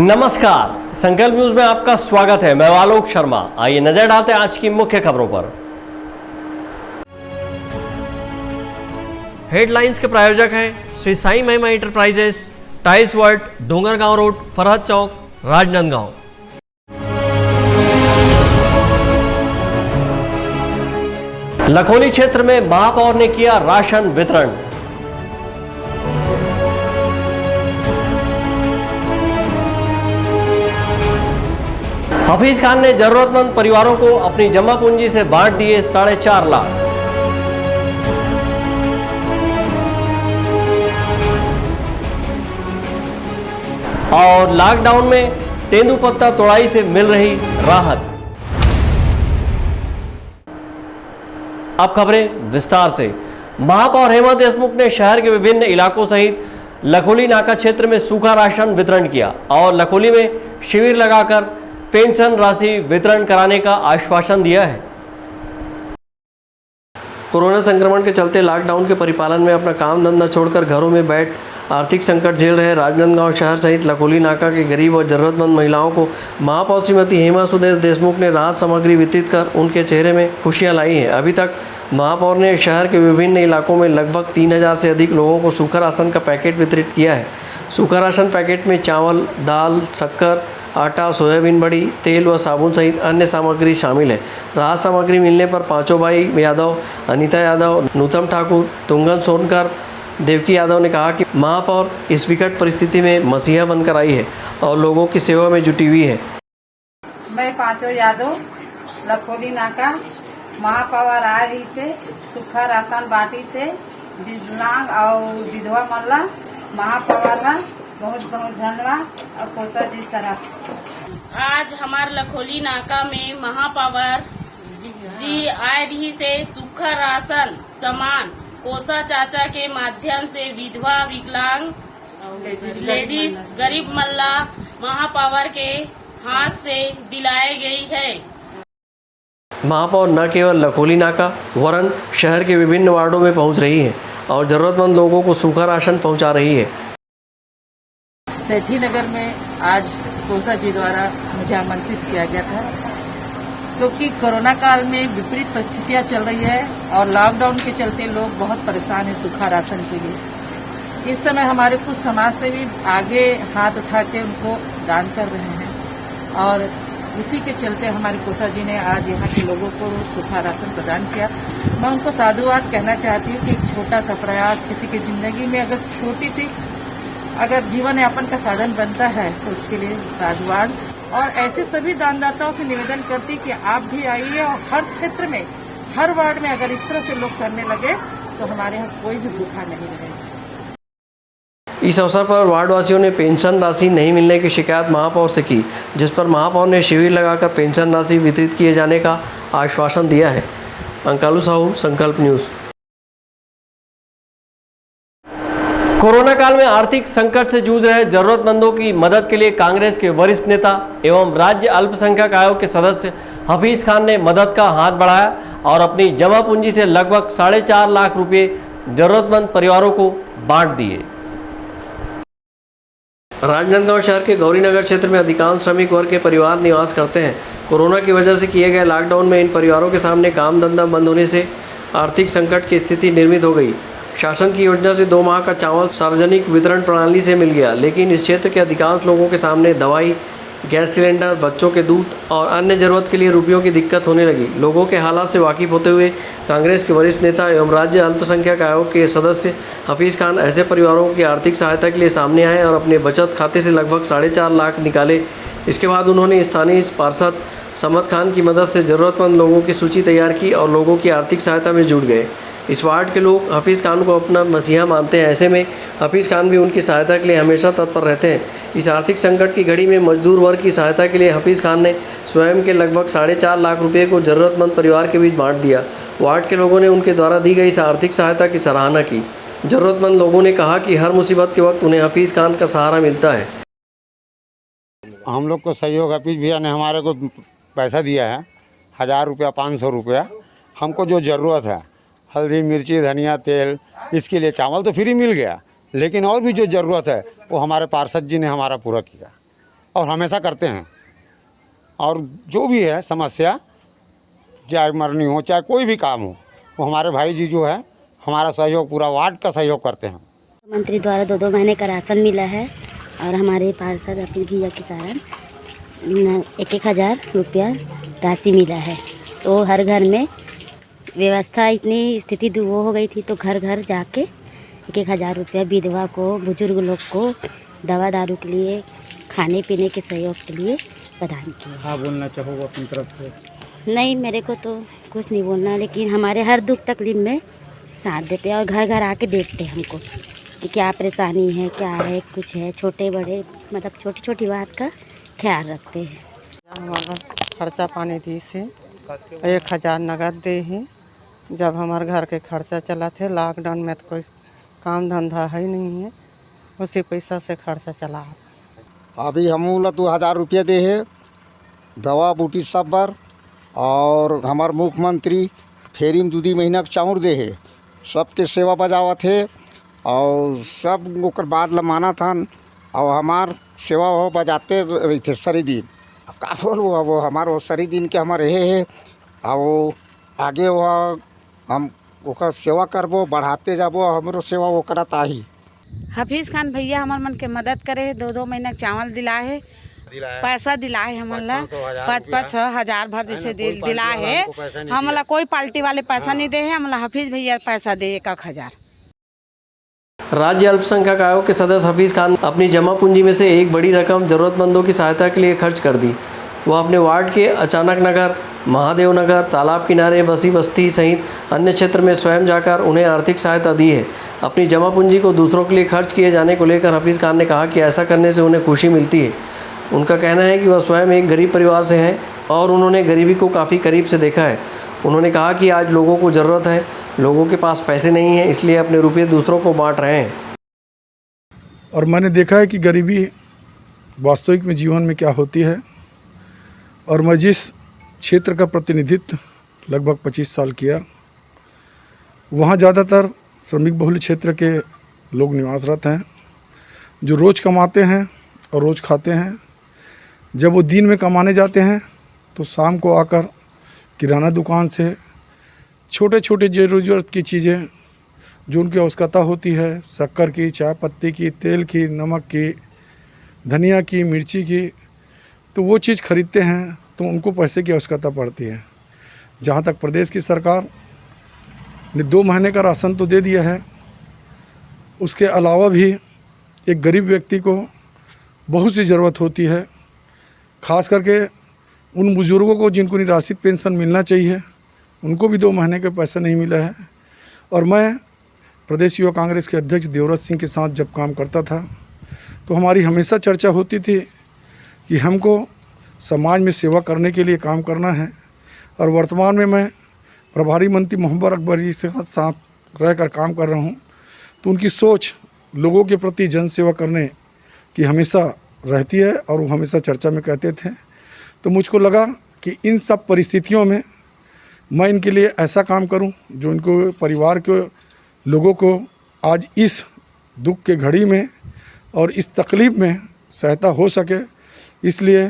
नमस्कार, संकल्प न्यूज में आपका स्वागत है। मैं आलोक शर्मा। आइए नजर डालते हैं आज की मुख्य खबरों पर। हेडलाइंस के प्रायोजक हैं Shri Sai Mahima enterprises, tiles world, Dongargaon road, Farhad chowk, Rajnandgaon. Lakholi क्षेत्र में महापौर ने किया राशन वितरण। हफीज खान ने जरूरतमंद परिवारों को अपनी जमा पूंजी से बांट दिए 4.5 लाख। और लॉकडाउन में तेंदुपत्ता तोड़ाई से मिल रही राहत। अब खबरें विस्तार से। महापौर हेमा देशमुख ने शहर के विभिन्न इलाकों सहित लखोली नाका क्षेत्र में सूखा राशन वितरण किया और लखोली में शिविर लगाकर पेंशन राशि वितरण कराने का आश्वासन दिया है। कोरोना संक्रमण के चलते लॉकडाउन के परिपालन में अपना काम धंधा छोड़कर घरों में बैठ आर्थिक संकट झेल रहे राजनांदगांव शहर सहित लखोली नाका के गरीब और जरूरतमंद महिलाओं को महापौर श्रीमती हेमा सुदेश देशमुख ने राहत सामग्री वितरित कर उनके चेहरे में खुशियां लाई हैं। अभी तक महापौर ने शहर के विभिन्न इलाकों में लगभग 3000 से अधिक लोगों को सूखा राशन का पैकेट वितरित किया है। सूखा राशन पैकेट में चावल, दाल, शक्कर, आटा, सोयाबीन बड़ी, तेल व साबुन सहित अन्य सामग्री शामिल है। राहत सामग्री मिलने पर पांचों भाई यादव, अनीता यादव, नूतम ठाकुर, तुंगन सोनकर, देवकी यादव ने कहा कि महापौर इस विकट परिस्थिति में मसीहा बनकर आई है और लोगों की सेवा में जुटी हुई है। मैं पांचों यादव लखोली नाका महापौर आ रही से सूखा राशन बाटी से विकलांग और विधवा मल्ला महापौर बहुत बहुत धन्यवाद और कोसा जिस तरह आज हमारे लखोली नाका में महापौर जी आ रही से सूखा राशन सामान कोसा चाचा के माध्यम से विधवा, विकलांग, लेडीज, गरीब मल्ला महापौर के हाथ से दिलाई गई है। महापौर न केवल लखोली नाका वरन शहर के विभिन्न वार्डों में पहुंच रही है और जरूरतमंद लोगों को सूखा राशन पहुंचा रही है। सेठी नगर में आज कोसा जी द्वारा मुझे आमंत्रित किया गया था क्योंकि कोरोना काल में विपरीत परिस्थितियां चल रही है और लॉकडाउन के चलते लोग बहुत परेशान हैं सूखा राशन के लिए। इस समय हमारे कुछ समाज से भी आगे हाथ उठा के उनको दान कर रहे हैं और इसी के चलते हमारे कोसा जी ने आज यहाँ के लोगों को सूखा राशन प्रदान किया। मैं उनको साधुवाद कहना चाहती हूँ कि एक छोटा सा प्रयास किसी की जिंदगी में अगर छोटी सी अगर जीवन यापन का साधन बनता है तो उसके लिए साधुवाद। और ऐसे सभी दानदाताओं से निवेदन करती कि आप भी आइए और हर क्षेत्र में, हर वार्ड में अगर इस तरह से लोग करने लगे तो हमारे यहाँ कोई भी भूखा नहीं रहेगा। इस अवसर पर वार्डवासियों ने पेंशन राशि नहीं मिलने की शिकायत महापौर से की, जिस पर महापौर ने शिविर लगाकर पेंशन राशि वितरित किए जाने का आश्वासन दिया है। अंकालू साहू, संकल्प न्यूज। कोरोना काल में आर्थिक संकट से जूझ रहे जरूरतमंदों की मदद के लिए कांग्रेस के वरिष्ठ नेता एवं राज्य अल्पसंख्यक आयोग के सदस्य हफीज खान ने मदद का हाथ बढ़ाया और अपनी जमा पूंजी से लगभग 4.5 लाख रुपए जरूरतमंद परिवारों को बांट दिए। राजनांदगांव शहर के गौरीनगर क्षेत्र में अधिकांश श्रमिक वर्ग के परिवार निवास करते हैं। कोरोना की वजह से किए गए लॉकडाउन में इन परिवारों के सामने काम धंधा बंद होने से आर्थिक संकट की स्थिति निर्मित हो गई। शासन की योजना से 2 माह का चावल सार्वजनिक वितरण प्रणाली से मिल गया, लेकिन इस क्षेत्र के अधिकांश लोगों के सामने दवाई, गैस सिलेंडर, बच्चों के दूध और अन्य जरूरत के लिए रुपयों की दिक्कत होने लगी। लोगों के हालात से वाकिफ होते हुए कांग्रेस के वरिष्ठ नेता एवं राज्य अल्पसंख्यक आयोग के सदस्य हफीज खान ऐसे परिवारों की आर्थिक सहायता के लिए सामने आए और अपने बचत खाते से लगभग 4.5 लाख निकाले। इसके बाद उन्होंने स्थानीय पार्षद समद खान की मदद से जरूरतमंद लोगों की सूची तैयार की और लोगों की आर्थिक सहायता में जुट गए। इस वार्ड के लोग हफीज खान को अपना मसीहा मानते हैं। ऐसे में हफीज खान भी उनकी सहायता के लिए हमेशा तत्पर रहते हैं। इस आर्थिक संकट की घड़ी में मजदूर वर्ग की सहायता के लिए हफीज खान ने स्वयं के लगभग 4.5 लाख रुपए को जरूरतमंद परिवार के बीच बांट दिया। वार्ड के लोगों ने उनके द्वारा दी गई इस आर्थिक सहायता की सराहना की। जरूरतमंद लोगों ने कहा कि हर मुसीबत के वक्त उन्हें हफीज खान का सहारा मिलता है। हम लोग को सहयोग हफीज भैया ने हमारे को पैसा दिया है, 1000 रुपया, 500 रुपया। हमको जो ज़रूरत है हल्दी, मिर्ची, धनिया, तेल, इसके लिए चावल तो फ्री मिल गया, लेकिन और भी जो ज़रूरत है वो हमारे पार्षद जी ने हमारा पूरा किया और हमेशा करते हैं। और जो भी है समस्या, चाहे मरनी हो चाहे कोई भी काम हो, वो हमारे भाई जी जो है हमारा सहयोग, पूरा वार्ड का सहयोग करते हैं। मंत्री द्वारा 2-2 महीने का राशन मिला है और हमारे पार्षद अपील भैया के कारण 1,000 रुपया राशि मिला है। तो हर घर में व्यवस्था, इतनी स्थिति वो हो गई थी तो घर घर जाके 1,000 रुपया विधवा को, बुजुर्ग लोग को दवा दारू के लिए, खाने पीने के सहयोग के लिए प्रदान किया। हाँ, बोलना चाहोगे अपनी तरफ से? नहीं, मेरे को तो कुछ नहीं बोलना, लेकिन हमारे हर दुख तकलीफ में साथ देते हैं और घर घर आके देखते हैं हमको कि क्या परेशानी है, क्या है, कुछ है, छोटे बड़े मतलब छोटी छोटी बात का ख्याल रखते हैं। हमारा खर्चा पानी दी से 1,000 नगद दे ही। जब हमारे घर के खर्चा चला थे, लॉकडाउन में तो कोई काम धंधा है नहीं है, उसी पैसा से खर्चा चला। अभी हम 2,000 रुपये दे है, दवा बूटी सब बर, और हमार मुख्यमंत्री फेरी में 2 महीना का चाउर दे है, सबके सेवा बजावा थे और सब ओकर बाद लमाना था और हमार सेवा हो बजाते रही थे सारी दिन। अब का बोलूँ, अब वो हमारे वो सारी दिन के हमारे है और वो आगे वो हम ओकर सेवा करबो, बढ़ाते जाबो, हमारो सेवा वो करता ही। हफीज़ खान भैया हमार मन के मदद करे, 2-2 महीना चावल दिलाए, पैसा दिलाए, हमला 5-5 हजार भर से दिलाए है। हमला कोई पार्टी वाले पैसा नहीं दे है, हमला हफीज़ भैया पैसा दे 1,000। राज्य अल्पसंख्यक आयोग के सदस्य हफीज़ खान अपनी जमा पूंजी में से एक बड़ी रकम ज़रूरतमंदों की सहायता के लिए खर्च कर दी। वह अपने वार्ड के अचानक नगर, महादेव नगर, तालाब किनारे बसी बस्ती सहित अन्य क्षेत्र में स्वयं जाकर उन्हें आर्थिक सहायता दी है। अपनी जमा पूंजी को दूसरों के लिए खर्च किए जाने को लेकर हफीज़ खान ने कहा कि ऐसा करने से उन्हें खुशी मिलती है। उनका कहना है कि वह स्वयं एक गरीब परिवार से हैं और उन्होंने गरीबी को काफ़ी करीब से देखा है। उन्होंने कहा कि आज लोगों को ज़रूरत है, लोगों के पास पैसे नहीं हैं, इसलिए अपने रुपये दूसरों को बांट रहे हैं। और मैंने देखा है कि गरीबी वास्तविक में जीवन में क्या होती है। और मैं जिस क्षेत्र का प्रतिनिधित्व लगभग 25 साल किया, वहाँ ज़्यादातर श्रमिक बहुल क्षेत्र के लोग निवासरत हैं, जो रोज़ कमाते हैं और रोज़ खाते हैं। जब वो दिन में कमाने जाते हैं तो शाम को आकर किराना दुकान से छोटे छोटे ज़रूरत की चीज़ें जो उनकी आवश्यकता होती है, शक्कर की, चाय पत्ती की, तेल की, नमक की, धनिया की, मिर्ची की, तो वो चीज़ खरीदते हैं तो उनको पैसे की आवश्यकता पड़ती है। जहाँ तक प्रदेश की सरकार ने 2 महीने का राशन तो दे दिया है, उसके अलावा भी एक गरीब व्यक्ति को बहुत सी ज़रूरत होती है, ख़ास करके उन बुज़ुर्गों को जिनको निराश्रित पेंशन मिलना चाहिए, उनको भी 2 महीने का पैसा नहीं मिला है। और मैं प्रदेश युवा कांग्रेस के अध्यक्ष देवराज सिंह के साथ जब काम करता था तो हमारी हमेशा चर्चा होती थी कि हमको समाज में सेवा करने के लिए काम करना है। और वर्तमान में मैं प्रभारी मंत्री मोहम्मद अकबर जी के साथ रहकर काम कर रहा हूँ, तो उनकी सोच लोगों के प्रति जन सेवा करने की हमेशा रहती है और वो हमेशा चर्चा में कहते थे। तो मुझको लगा कि इन सब परिस्थितियों में मैं इनके लिए ऐसा काम करूं जो इनको परिवार के लोगों को आज इस दुख के घड़ी में और इस तकलीफ़ में सहायता हो सके। इसलिए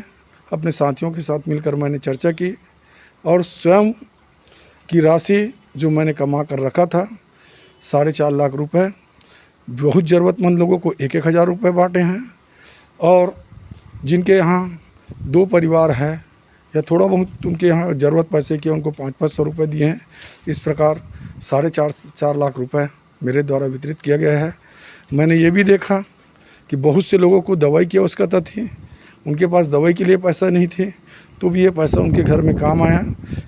अपने साथियों के साथ मिलकर मैंने चर्चा की और स्वयं की राशि जो मैंने कमा कर रखा था 4.5 लाख रुपए, बहुत ज़रूरतमंद लोगों को 1-1 हज़ार रुपये बांटे हैं। और जिनके यहाँ 2 परिवार है या थोड़ा बहुत उनके यहाँ ज़रूरत पैसे की, उनको 500-500 रुपये दिए हैं। इस प्रकार 4.5 लाख रुपए मेरे द्वारा वितरित किया गया है। मैंने ये भी देखा कि बहुत से लोगों को दवाई की आवश्यकता थी, उनके पास दवाई के लिए पैसा नहीं थे, तो भी ये पैसा उनके घर में काम आया।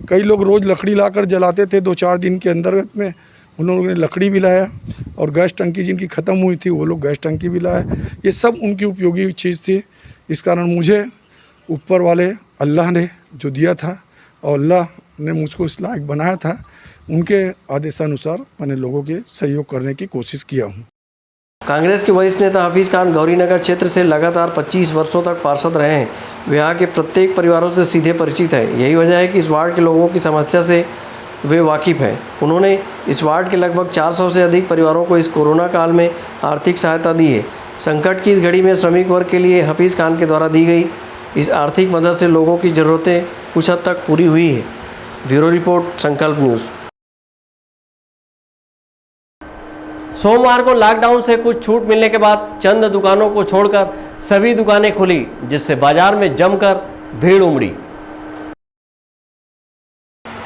कई लोग रोज़ लकड़ी लाकर जलाते थे, 2-4 दिन के अंदर में उन लोगों ने लकड़ी भी लाया। और गैस टंकी जिनकी ख़त्म हुई थी वो लोग गैस टंकी भी लाए। ये सब उनकी उपयोगी चीज़ थी। इस कारण मुझे ऊपर वाले अल्लाह ने जो दिया था और अल्लाह ने मुझको इस लायक बनाया था, उनके आदेशानुसार मैंने लोगों के सहयोग करने की कोशिश किया हूँ। कांग्रेस के वरिष्ठ नेता हफीज़ खान गौरीनगर क्षेत्र से लगातार 25 वर्षों तक पार्षद रहे हैं। वे यहाँ के प्रत्येक परिवारों से सीधे परिचित हैं। यही वजह है कि इस वार्ड के लोगों की समस्या से वे वाकिफ़ हैं। उन्होंने इस वार्ड के लगभग 400 से अधिक परिवारों को इस कोरोना काल में आर्थिक सहायता दी है। संकट की इस घड़ी में श्रमिक वर्ग के लिए हफीज़ खान के द्वारा दी गई इस आर्थिक मदद से लोगों की ज़रूरतें कुछ हद तक पूरी हुई है। ब्यूरो रिपोर्ट, संकल्प न्यूज़। सोमवार को लॉकडाउन से कुछ छूट मिलने के बाद चंद दुकानों को छोड़कर सभी दुकानें खुली, जिससे बाजार में जमकर भीड़ उमड़ी।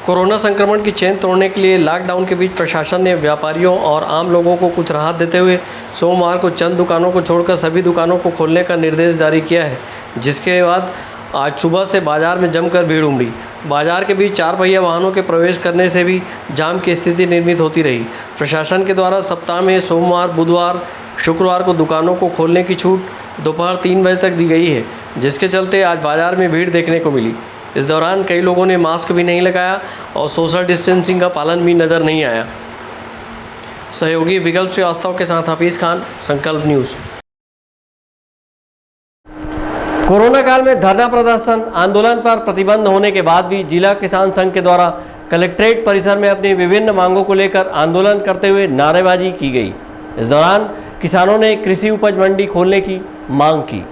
कोरोना संक्रमण की चेन तोड़ने के लिए लॉकडाउन के बीच प्रशासन ने व्यापारियों और आम लोगों को कुछ राहत देते हुए सोमवार को चंद दुकानों को छोड़कर सभी दुकानों को खोलने का निर्देश जारी किया है, जिसके बाद आज सुबह से बाजार में जमकर भीड़ उमड़ी। बाजार के बीच 4 पहिया वाहनों के प्रवेश करने से भी जाम की स्थिति निर्मित होती रही। प्रशासन के द्वारा सप्ताह में सोमवार, बुधवार, शुक्रवार को दुकानों को खोलने की छूट दोपहर 3 बजे तक दी गई है, जिसके चलते आज बाजार में भीड़ देखने को मिली। इस दौरान कई लोगों ने मास्क भी नहीं लगाया और सोशल डिस्टेंसिंग का पालन भी नज़र नहीं आया। सहयोगी विकल्प श्रीवास्तव के साथ हफीज़ खान, संकल्प न्यूज़। कोरोना काल में धरना प्रदर्शन आंदोलन पर प्रतिबंध होने के बाद भी जिला किसान संघ के द्वारा कलेक्ट्रेट परिसर में अपनी विभिन्न मांगों को लेकर आंदोलन करते हुए नारेबाजी की गई। इस दौरान किसानों ने कृषि उपज मंडी खोलने की मांग की।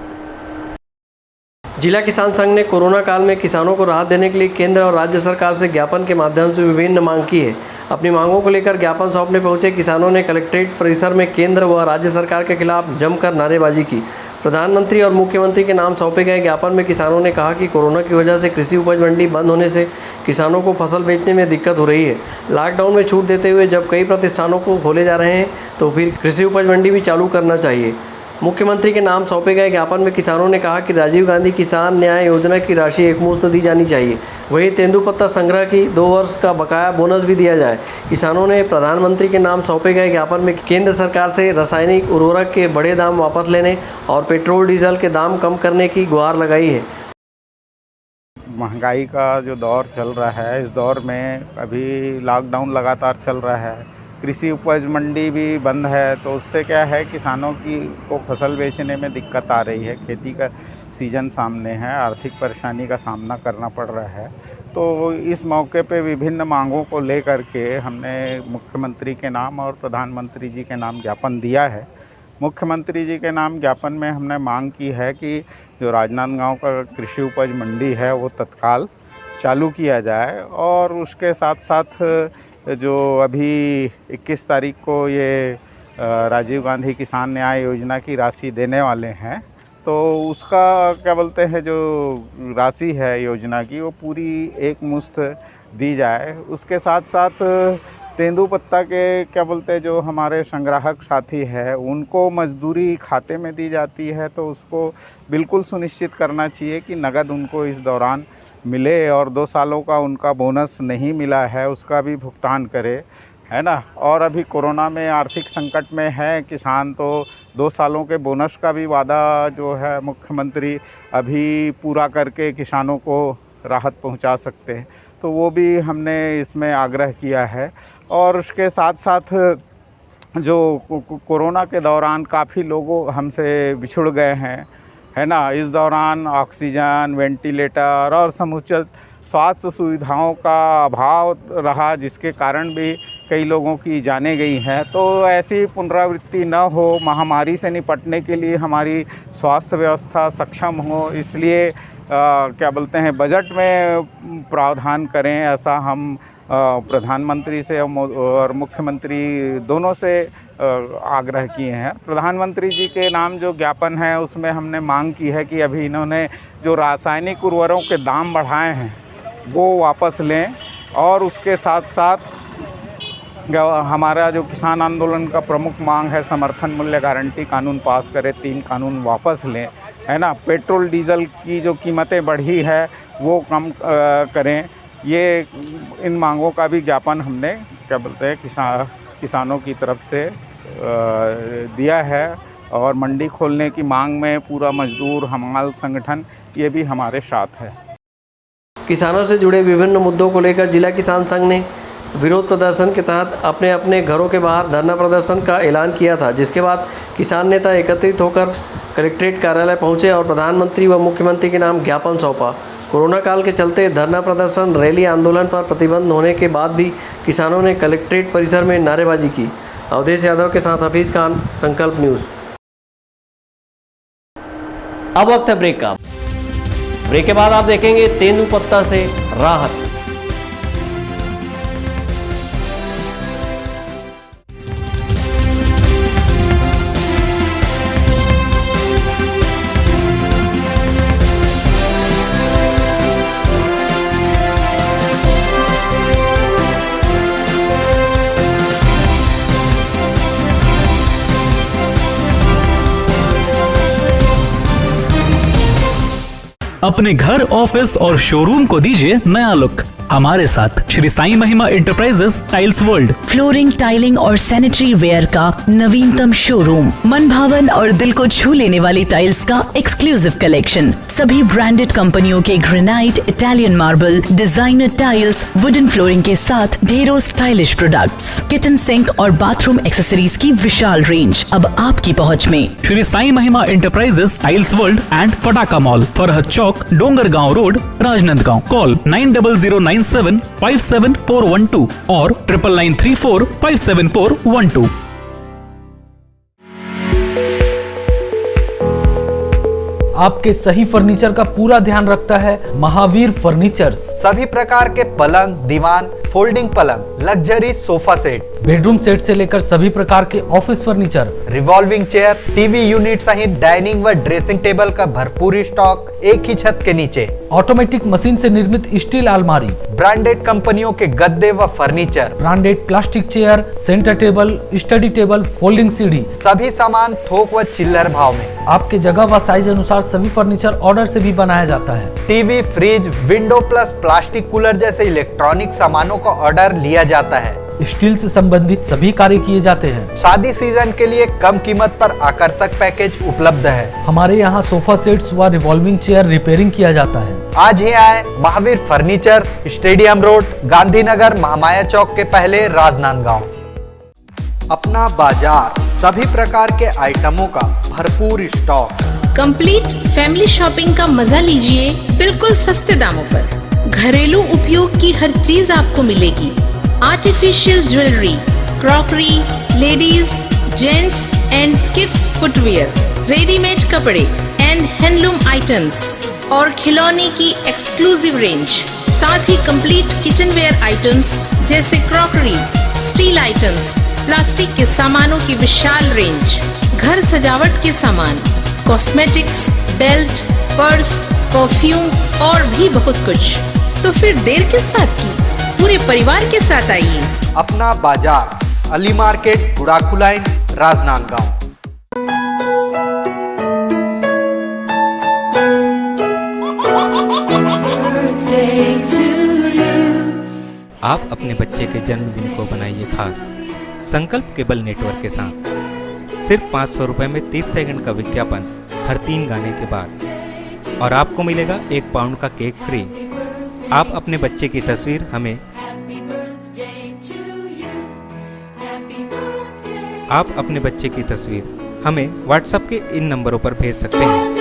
जिला किसान संघ ने कोरोना काल में किसानों को राहत देने के लिए केंद्र और राज्य सरकार से ज्ञापन के माध्यम से विभिन्न मांग की है। अपनी मांगों को लेकर ज्ञापन सौंपने पहुंचे किसानों ने कलेक्ट्रेट परिसर में केंद्र व राज्य सरकार के खिलाफ जमकर नारेबाजी की। प्रधानमंत्री और मुख्यमंत्री के नाम सौंपे गए ज्ञापन में किसानों ने कहा कि कोरोना की वजह से कृषि उपज मंडी बंद होने से किसानों को फसल बेचने में दिक्कत हो रही है। लॉकडाउन में छूट देते हुए जब कई प्रतिष्ठानों को खोले जा रहे हैं तो फिर कृषि उपज मंडी भी चालू करना चाहिए। मुख्यमंत्री के नाम सौंपे गए ज्ञापन में किसानों ने कहा कि राजीव गांधी किसान न्याय योजना की राशि एकमुश्त दी जानी चाहिए। वहीं तेंदुपत्ता संग्रह की 2 वर्ष का बकाया बोनस भी दिया जाए। किसानों ने प्रधानमंत्री के नाम सौंपे गए ज्ञापन में केंद्र सरकार से रासायनिक उर्वरक के बड़े दाम वापस लेने और पेट्रोल डीजल के दाम कम करने की गुहार लगाई है। महंगाई का जो दौर चल रहा है, इस दौर में अभी लॉकडाउन लगातार चल रहा है, कृषि उपज मंडी भी बंद है, तो उससे क्या है किसानों को फसल बेचने में दिक्कत आ रही है। खेती का सीज़न सामने है, आर्थिक परेशानी का सामना करना पड़ रहा है। तो इस मौके पे विभिन्न मांगों को लेकर के हमने मुख्यमंत्री के नाम और प्रधानमंत्री जी के नाम ज्ञापन दिया है। मुख्यमंत्री जी के नाम ज्ञापन में हमने मांग की है कि जो राजनांदगांव का कृषि उपज मंडी है वो तत्काल चालू किया जाए, और उसके साथ साथ जो अभी 21 तारीख को ये राजीव गांधी किसान न्याय योजना की राशि देने वाले हैं, तो उसका क्या बोलते हैं जो राशि है योजना की वो पूरी एकमुश्त दी जाए। उसके साथ साथ तेंदुपत्ता के क्या बोलते हैं जो हमारे संग्राहक साथी है उनको मजदूरी खाते में दी जाती है, तो उसको बिल्कुल सुनिश्चित करना चाहिए कि नगद उनको इस दौरान मिले, और 2 सालों का उनका बोनस नहीं मिला है उसका भी भुगतान करे, है ना। और अभी कोरोना में आर्थिक संकट में है किसान, तो 2 सालों के बोनस का भी वादा जो है मुख्यमंत्री अभी पूरा करके किसानों को राहत पहुंचा सकते हैं, तो वो भी हमने इसमें आग्रह किया है। और उसके साथ साथ जो कोरोना के दौरान काफ़ी लोग हमसे बिछुड़ गए हैं, है ना, इस दौरान ऑक्सीजन, वेंटिलेटर और समुचित स्वास्थ्य सुविधाओं का अभाव रहा, जिसके कारण भी कई लोगों की जानें गई हैं। तो ऐसी पुनरावृत्ति न हो, महामारी से निपटने के लिए हमारी स्वास्थ्य व्यवस्था सक्षम हो, इसलिए क्या बोलते हैं बजट में प्रावधान करें, ऐसा हम प्रधानमंत्री से और मुख्यमंत्री दोनों से आग्रह किए हैं। प्रधानमंत्री जी के नाम जो ज्ञापन है उसमें हमने मांग की है कि अभी इन्होंने जो रासायनिक उर्वरकों के दाम बढ़ाए हैं वो वापस लें, और उसके साथ साथ हमारा जो किसान आंदोलन का प्रमुख मांग है समर्थन मूल्य गारंटी कानून पास करें, 3 कानून वापस लें, है ना। पेट्रोल डीजल की जो कीमतें बढ़ी है वो कम करें। ये इन मांगों का भी ज्ञापन हमने क्या बोलते हैं किसानों की तरफ से दिया है। और मंडी खोलने की मांग में पूरा मजदूर हमाल संगठन ये भी हमारे साथ है। किसानों से जुड़े विभिन्न मुद्दों को लेकर जिला किसान संघ ने विरोध प्रदर्शन के तहत अपने अपने घरों के बाहर धरना प्रदर्शन का ऐलान किया था, जिसके बाद किसान नेता एकत्रित होकर कलेक्ट्रेट कार्यालय पहुंचे और प्रधानमंत्री व मुख्यमंत्री के नाम ज्ञापन सौंपा। कोरोना काल के चलते धरना प्रदर्शन, रैली, आंदोलन पर प्रतिबंध होने के बाद भी किसानों ने कलेक्ट्रेट परिसर में नारेबाजी की। अवधेश यादव के साथ हफीज़ खान, संकल्प न्यूज़। अब वक्त है ब्रेक का। ब्रेक के बाद आप देखेंगे तेंदुपत्ता से राहत। अपने घर, ऑफिस और शोरूम को दीजिए नया लुक हमारे साथ Shri Sai Mahima enterprises tiles world. Flooring, tiling और सैनिटरी वेयर का नवीनतम शोरूम, मन भावन और दिल को छू लेने वाली टाइल्स का एक्सक्लूसिव कलेक्शन, सभी ब्रांडेड कंपनियों के granite, Italian marble, designer tiles, wooden flooring के साथ ढेरों स्टाइलिश प्रोडक्ट्स, किचन सिंक और बाथरूम एक्सेसरीज की विशाल रेंज अब आपकी पहुंच में। Shri Sai Mahima enterprises tiles world and Pataka mall, Farhad chowk, Dongargaon road, Rajnandgaon. Call 9009757412 और 9994574112। आपके सही फर्नीचर का पूरा ध्यान रखता है महावीर फर्नीचर्स। सभी प्रकार के पलंग, दीवान, फोल्डिंग पलंग, luxury sofa set, bedroom set से लेकर सभी प्रकार के office furniture, revolving chair, TV unit सहित डाइनिंग व ड्रेसिंग टेबल का भरपूर स्टॉक एक ही छत के नीचे। ऑटोमेटिक मशीन से निर्मित स्टील अलमारी, ब्रांडेड कंपनियों के गद्दे व furniture, branded plastic chair, centre table, study table, folding सीढ़ी, सभी सामान थोक व चिल्लर भाव में। आपके जगह व साइज अनुसार सभी फर्नीचर ऑर्डर से भी बनाया जाता है। TV, fridge, window plus plastic cooler जैसे इलेक्ट्रॉनिक सामानों का ऑर्डर लिया जाता है। स्टील से संबंधित सभी कार्य किए जाते हैं। शादी सीजन के लिए कम कीमत पर आकर्षक पैकेज उपलब्ध है। हमारे यहाँ सोफा सेट्स व रिवॉल्विंग चेयर रिपेयरिंग किया जाता है। आज ही आए Mahavir furnitures, stadium road, Gandhinagar, Mahamaya chowk के पहले, राजनांदगांव। अपना बाजार, सभी प्रकार के आइटमों का भरपूर स्टॉक। कंप्लीट फैमिली शॉपिंग का मजा लीजिए बिल्कुल सस्ते दामों पर। घरेलू उपयोग की हर चीज आपको मिलेगी। Artificial jewellery, crockery, ladies, gents and kids footwear, readymade कपड़े एंड हैंडलूम आइटम्स और खिलौने की एक्सक्लूसिव रेंज, साथ ही कंप्लीट किचनवेयर आइटम्स जैसे क्रॉकरी, स्टील आइटम्स, प्लास्टिक के सामानों की विशाल रेंज, घर सजावट के सामान, कॉस्मेटिक्स, बेल्ट, पर्स, परफ्यूम और भी बहुत कुछ। तो फिर देर किस बात की, पूरे परिवार के साथ आइए। अपना बाजार, अली मार्केट, गुड़ाखू लाइन, राजनांदगांव। आप अपने बच्चे के जन्मदिन को बनाइए खास संकल्प केबल नेटवर्क के साथ। सिर्फ 500 रुपए में 30 सेकंड का विज्ञापन हर 3 गाने के बाद, और आपको मिलेगा 1 पाउंड का केक फ्री। आप अपने बच्चे की तस्वीर हमें व्हाट्सएप के इन नंबरों पर भेज सकते हैं।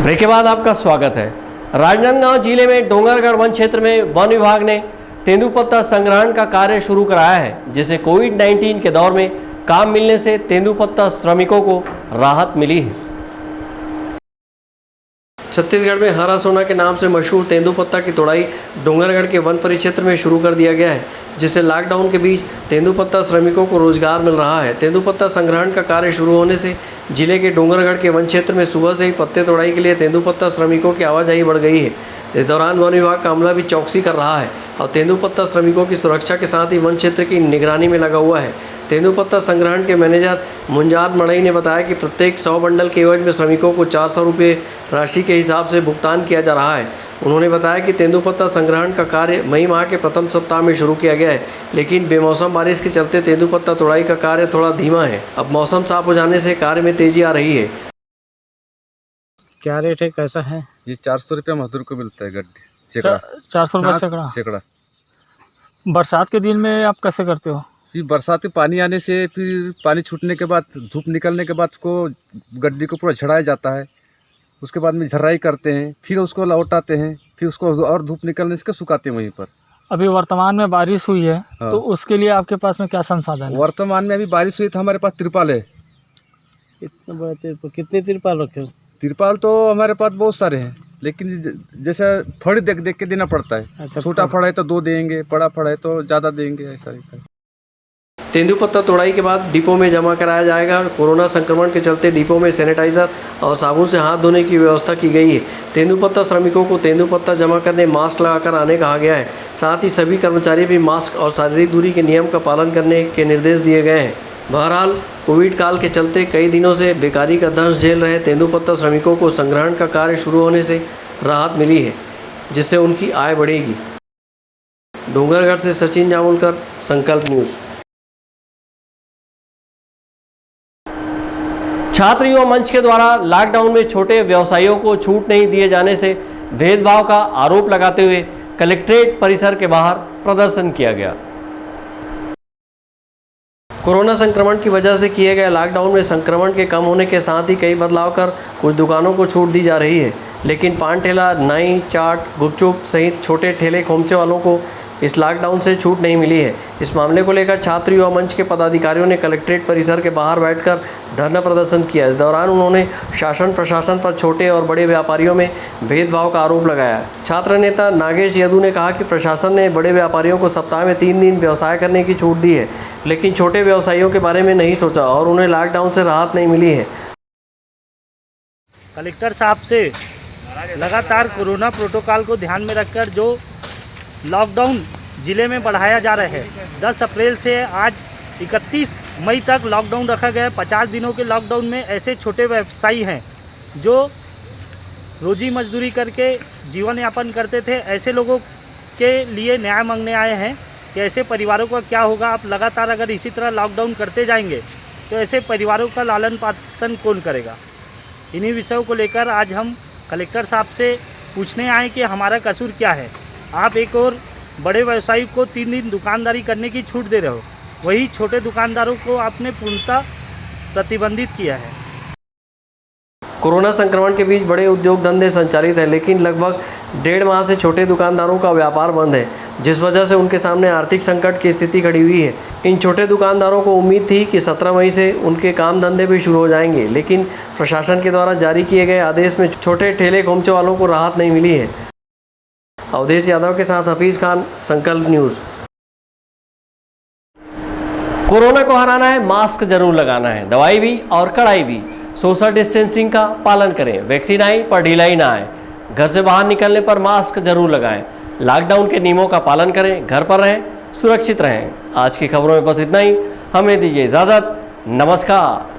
ब्रेक के बाद आपका स्वागत है। राजनांदगांव जिले में डोंगरगढ़ वन क्षेत्र में वन विभाग ने तेंदुपत्ता संग्रहण का कार्य शुरू कराया है, जिसे कोविड-19 के दौर में काम मिलने से तेंदुपत्ता श्रमिकों को राहत मिली है। छत्तीसगढ़ में हरा सोना के नाम से मशहूर तेंदुपत्ता की तोड़ाई डोंगरगढ़ के वन परिक्षेत्र में शुरू कर दिया गया है, जिससे लॉकडाउन के बीच तेंदुपत्ता श्रमिकों को रोजगार मिल रहा है। तेंदुपत्ता संग्रहण का कार्य शुरू होने से जिले के डोंगरगढ़ के वन क्षेत्र में सुबह से ही पत्ते तोड़ाई के लिए तेंदुपत्ता श्रमिकों की आवाजाही बढ़ गई है। इस दौरान वन विभाग का अमला भी चौकसी कर रहा है और तेंदुपत्ता श्रमिकों की सुरक्षा के साथ ही वन क्षेत्र की निगरानी में लगा हुआ है। तेंदुपत्ता संग्रहण के मैनेजर मुंजाद मड़ई ने बताया कि प्रत्येक 100 बंडल के एवज में श्रमिकों को 400 रुपये राशि के हिसाब से भुगतान किया जा रहा है। उन्होंने बताया कि तेंदुपत्ता संग्रहण का कार्य मई माह के प्रथम सप्ताह में शुरू किया गया है, लेकिन बेमौसम बारिश के चलते तेंदुपत्ता तोड़ाई का कार्य थोड़ा धीमा है। अब मौसम साफ हो जाने से कार्य में तेजी आ रही है। क्या रेट है, कैसा है? ये 400 रुपया मजदूर को मिलता है गड्ढे सैकड़ा। 400 रुपये सैकड़ा। सैकड़ा। बरसात के दिन में आप कैसे करते हो? फिर बरसात में पानी आने से, फिर पानी छूटने के बाद, धूप निकलने के बाद उसको गड्ढे को पूरा झड़ाया जाता है। उसके बाद में झर्राई करते हैं, फिर उसको लौटाते हैं, फिर उसको और धूप निकलने से सुखाते हैं वहीं पर। अभी वर्तमान में बारिश हुई है, हाँ। तो उसके लिए आपके पास में क्या संसाधन है? वर्तमान में अभी बारिश हुई तो हमारे पास तिरपाल है। इतना बड़ा तिरपाल, कितने तिरपाल रखे हो? तिरपाल तो हमारे पास बहुत सारे हैं, लेकिन जैसे फड़ देख देख के देना पड़ता है। अच्छा, छोटा फड़ है तो 2 देंगे, बड़ा फड़ है तो ज़्यादा देंगे, ऐसा रहता है। तेंदुपत्ता तोड़ाई के बाद डिपो में जमा कराया जाएगा। कोरोना संक्रमण के चलते डिपो में सैनिटाइजर और साबुन से हाथ धोने की व्यवस्था की गई है। तेंदुपत्ता श्रमिकों को तेंदुपत्ता जमा करने मास्क लगाकर आने कहा गया है। साथ ही सभी कर्मचारी भी मास्क और शारीरिक दूरी के नियम का पालन करने के निर्देश दिए गए हैं। बहरहाल कोविड काल के चलते कई दिनों से बेकारी का दंश झेल रहे तेंदुपत्ता श्रमिकों को संग्रहण का कार्य शुरू होने से राहत मिली है, जिससे उनकी आय बढ़ेगी। डोंगरगढ़ से सचिन जामुलकर, संकल्प न्यूज़। छात्र युवा मंच के द्वारा लॉकडाउन में छोटे व्यवसायियों को छूट नहीं दिए जाने से भेदभाव का आरोप लगाते हुए कलेक्ट्रेट परिसर के बाहर प्रदर्शन किया गया। कोरोना संक्रमण की वजह से किए गए लॉकडाउन में संक्रमण के कम होने के साथ ही कई बदलाव कर कुछ दुकानों को छूट दी जा रही है, लेकिन पान ठेला, नाई, चाट, गुपचुप सहित छोटे ठेले खोमचे वालों को इस लॉकडाउन से छूट नहीं मिली है। इस मामले को लेकर छात्र युवा मंच के पदाधिकारियों ने कलेक्ट्रेट परिसर के बाहर बैठकर धरना प्रदर्शन किया। इस दौरान उन्होंने शासन प्रशासन पर छोटे और बड़े व्यापारियों में भेदभाव का आरोप लगाया। छात्र नेता नागेश यदू ने कहा कि प्रशासन ने बड़े व्यापारियों को सप्ताह में 3 दिन व्यवसाय करने की छूट दी है, लेकिन छोटे व्यवसायियों के बारे में नहीं सोचा और उन्हें लॉकडाउन से राहत नहीं मिली है। कलेक्टर साहब से लगातार कोरोना प्रोटोकॉल को ध्यान में रखकर जो लॉकडाउन जिले में बढ़ाया जा रहा है, 10 अप्रैल से आज 31 मई तक लॉकडाउन रखा गया है। 50 दिनों के लॉकडाउन में ऐसे छोटे व्यवसायी हैं जो रोजी मजदूरी करके जीवन यापन करते थे, ऐसे लोगों के लिए न्याय मांगने आए हैं कि ऐसे परिवारों का क्या होगा। आप लगातार अगर इसी तरह लॉकडाउन करते जाएंगे तो ऐसे परिवारों का लालन पालन कौन करेगा। इन्हीं विषयों को लेकर आज हम कलेक्टर साहब से पूछने आए कि हमारा कसूर क्या है। आप एक और बड़े व्यवसायी को 3 दिन दुकानदारी करने की छूट दे रहे हो, वही छोटे दुकानदारों को आपने पूर्णतः प्रतिबंधित किया है। कोरोना संक्रमण के बीच बड़े उद्योग धंधे संचालित है, लेकिन लगभग 1.5 माह से छोटे दुकानदारों का व्यापार बंद है, जिस वजह से उनके सामने आर्थिक संकट की स्थिति खड़ी हुई है। इन छोटे दुकानदारों को उम्मीद थी कि 17 मई से उनके काम धंधे भी शुरू हो जाएंगे, लेकिन प्रशासन के द्वारा जारी किए गए आदेश में छोटे ठेले खोमचे वालों को राहत नहीं मिली है। अवधेश यादव के साथ हफीज खान, संकल्प न्यूज़। कोरोना को हराना है, मास्क जरूर लगाना है, दवाई भी और कड़ाई भी। सोशल डिस्टेंसिंग का पालन करें, वैक्सीन आई पर ढिलाई ना आए, घर से बाहर निकलने पर मास्क जरूर लगाएं, लॉकडाउन के नियमों का पालन करें, घर पर रहें, सुरक्षित रहें। आज की खबरों में बस इतना ही, हमें दीजिए इजाज़त, नमस्कार।